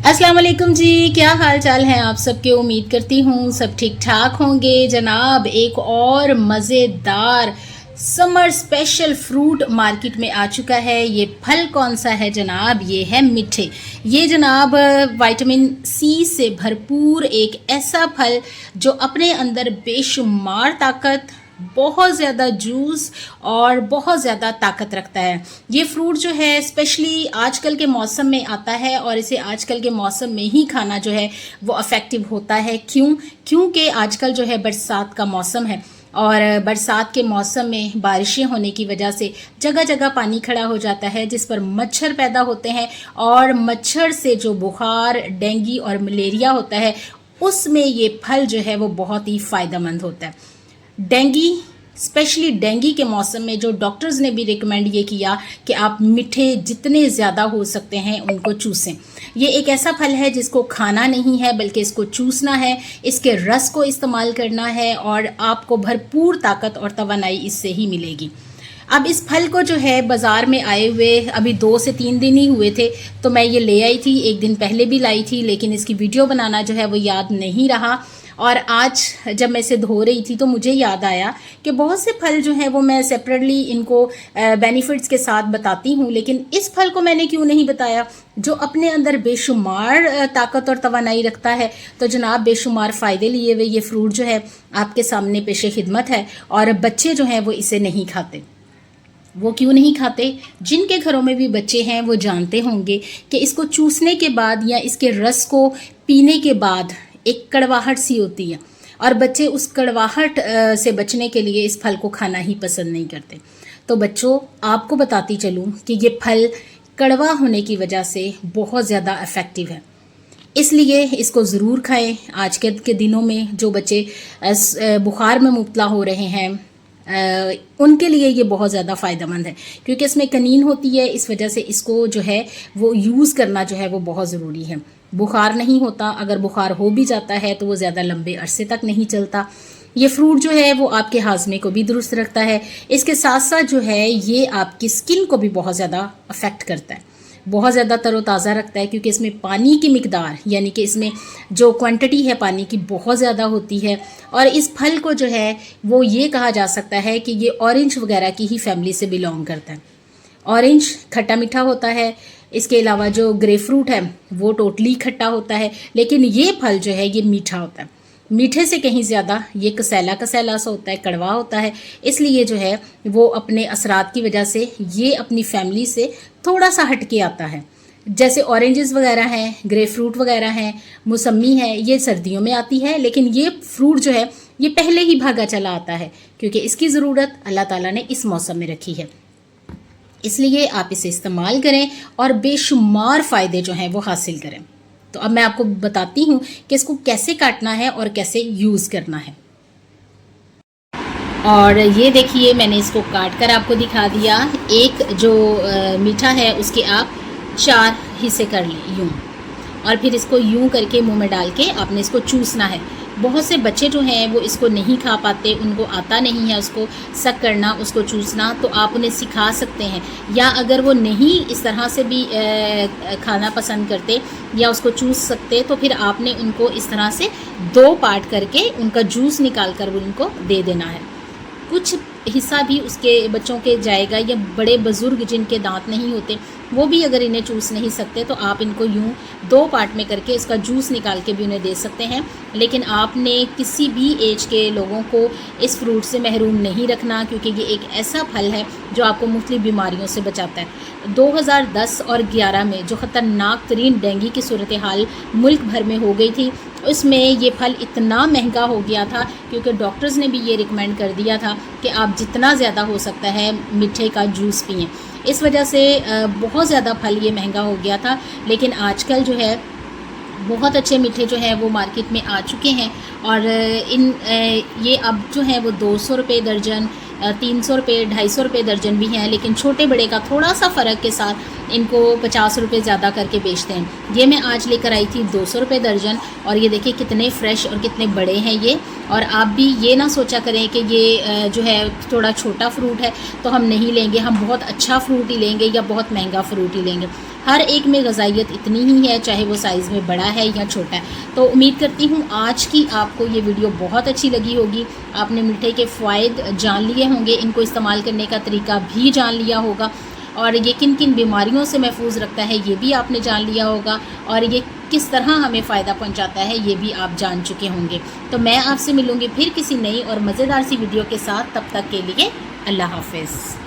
अस्सलाम वालेकुम जी, क्या हाल चाल हैं आप सबके। उम्मीद करती हूँ सब ठीक ठाक होंगे जनाब। एक और मज़ेदार समर स्पेशल फ्रूट मार्केट में आ चुका है। ये फल कौन सा है जनाब? ये है मीठे। ये जनाब विटामिन सी से भरपूर एक ऐसा फल जो अपने अंदर बेशुमार ताकत, बहुत ज़्यादा जूस और बहुत ज़्यादा ताकत रखता है। ये फ्रूट जो है स्पेशली आजकल के मौसम में आता है और इसे आजकल के मौसम में ही खाना जो है वो इफ़ेक्टिव होता है। क्योंकि आजकल जो है बरसात का मौसम है और बरसात के मौसम में बारिशें होने की वजह से जगह जगह पानी खड़ा हो जाता है, जिस पर मच्छर पैदा होते हैं और मच्छर से जो बुखार, डेंगू और मलेरिया होता है उसमें ये फल जो है वो बहुत ही फ़ायदेमंद होता है। डेंगू, स्पेशली डेंगू के मौसम में जो डॉक्टर्स ने भी रिकमेंड ये किया कि आप मीठे जितने ज़्यादा हो सकते हैं उनको चूसें। ये एक ऐसा फल है जिसको खाना नहीं है बल्कि इसको चूसना है, इसके रस को इस्तेमाल करना है और आपको भरपूर ताकत और तवानाई इससे ही मिलेगी। अब इस फल को जो है बाज़ार में आए हुए अभी 2 से 3 दिन ही हुए थे, तो मैं ये ले आई थी। एक दिन पहले भी लाई थी लेकिन इसकी वीडियो बनाना जो है वो याद नहीं रहा। और आज जब मैं इसे धो रही थी तो मुझे याद आया कि बहुत से फल जो हैं वो मैं सेपरेटली इनको बेनिफिट्स के साथ बताती हूँ, लेकिन इस फल को मैंने क्यों नहीं बताया जो अपने अंदर बेशुमार ताकत और तवानाई रखता है। तो जनाब बेशुमार फ़ायदे लिए हुए ये फ्रूट जो है आपके सामने पेशे खिदमत है। और बच्चे जो हैं वो इसे नहीं खाते। वो क्यों नहीं खाते? जिनके घरों में भी बच्चे हैं वो जानते होंगे कि इसको चूसने के बाद या इसके रस को पीने के बाद एक कड़वाहट सी होती है और बच्चे उस कड़वाहट से बचने के लिए इस फल को खाना ही पसंद नहीं करते। तो बच्चों, आपको बताती चलूँ कि ये फल कड़वा होने की वजह से बहुत ज़्यादा इफ़ेक्टिव है, इसलिए इसको ज़रूर खाएं। आज के दिनों में जो बच्चे बुखार में मुब्तला हो रहे हैं उनके लिए ये बहुत ज़्यादा फ़ायदेमंद है, क्योंकि इसमें कनीन होती है। इस वजह से इसको जो है वो यूज़ करना जो है वो बहुत ज़रूरी है। बुखार नहीं होता, अगर बुखार हो भी जाता है तो वो ज़्यादा लंबे अरसे तक नहीं चलता। ये फ्रूट जो है वो आपके हाजमे को भी दुरुस्त रखता है। इसके साथ साथ जो है ये आपकी स्किन को भी बहुत ज़्यादा अफेक्ट करता है, बहुत ज़्यादा तरोताज़ा रखता है, क्योंकि इसमें पानी की मिकदार यानी कि इसमें जो क्वांटिटी है पानी की बहुत ज़्यादा होती है। और इस फल को जो है वो ये कहा जा सकता है कि ये ऑरेंज वगैरह की ही फैमिली से बिलोंग करता है। ऑरेंज खट्टा मीठा होता है, इसके अलावा जो ग्रेपफ्रूट है वो टोटली खट्टा होता है, लेकिन ये फल जो है ये मीठा होता है। मीठे से कहीं ज़्यादा ये कसैला कसैला सा होता है, कड़वा होता है। इसलिए जो है वो अपने असरात की वजह से ये अपनी फैमिली से थोड़ा सा हटके आता है। जैसे ऑरेंजेस वगैरह हैं, ग्रेपफ्रूट वगैरह हैं, मौसमी है, ये सर्दियों में आती है, लेकिन ये फ्रूट जो है ये पहले ही भागा चला आता है, क्योंकि इसकी ज़रूरत अल्लाह ताला ने इस मौसम में रखी है। इसलिए आप इसे इस्तेमाल करें और बेशुमार फ़ायदे जो हैं वो हासिल करें। तो अब मैं आपको बताती हूँ कि इसको कैसे काटना है और कैसे यूज़ करना है। और ये देखिए, मैंने इसको काट कर आपको दिखा दिया। एक जो मीठा है उसके आप 4 हिस्से कर लें यूँ, और फिर इसको यूँ करके मुंह में डाल के आपने इसको चूसना है। बहुत से बच्चे जो हैं वो इसको नहीं खा पाते, उनको आता नहीं है उसको सक करना, उसको चूसना, तो आप उन्हें सिखा सकते हैं। या अगर वो नहीं इस तरह से भी खाना पसंद करते या उसको चूस सकते, तो फिर आपने उनको इस तरह से 2 पार्ट करके उनका जूस निकाल कर उनको दे देना है। कुछ हिस्सा भी उसके बच्चों के जाएगा, या बड़े बुज़ुर्ग जिनके दांत नहीं होते वो भी अगर इन्हें चूस नहीं सकते तो आप इनको यूँ 2 पार्ट में करके इसका जूस निकाल के भी उन्हें दे सकते हैं। लेकिन आपने किसी भी एज के लोगों को इस फ्रूट से महरूम नहीं रखना, क्योंकि ये एक ऐसा फल है जो आपको मुख्तलिफ बीमारियों से बचाता है। 2010 और 11 में जो ख़तरनाक तरीन डेंगू की सूरत हाल मुल्क भर में हो गई थी, उसमें ये फल इतना महंगा हो गया था, क्योंकि डॉक्टर्स ने भी ये रिकमेंड कर दिया था कि आप जितना ज़्यादा हो सकता है मीठे का जूस पिएं। इस वजह से बहुत ज़्यादा फल ये महंगा हो गया था। लेकिन आजकल जो है बहुत अच्छे मीठे जो हैं वो मार्केट में आ चुके हैं, और ये अब जो हैं वो 200 रुपये दर्जन, 300 रुपये, 250 रुपये दर्जन भी हैं। लेकिन छोटे बड़े का थोड़ा सा फ़र्क के साथ इनको 50 रुपये ज़्यादा करके बेचते हैं। ये मैं आज लेकर आई थी 200 रुपये दर्जन, और ये देखिए कितने फ़्रेश और कितने बड़े हैं ये। और आप भी ये ना सोचा करें कि ये जो है थोड़ा छोटा फ्रूट है तो हम नहीं लेंगे, हम बहुत अच्छा फ्रूट ही लेंगे या बहुत महंगा फ्रूट ही लेंगे। हर एक में ग़िज़ाइयत इतनी ही है, चाहे वो साइज़ में बड़ा है या छोटा है। तो उम्मीद करती हूँ आज की आपको ये वीडियो बहुत अच्छी लगी होगी। आपने मीठे के फ़ायदे जान लिए होंगे, इनको इस्तेमाल करने का तरीका भी जान लिया होगा, और ये किन किन बीमारियों से महफूज रखता है ये भी आपने जान लिया होगा, और ये किस तरह हमें फ़ायदा पहुंचाता है ये भी आप जान चुके होंगे। तो मैं आपसे मिलूँगी फिर किसी नई और मज़ेदार सी वीडियो के साथ। तब तक के लिए अल्लाह हाफ़िज़।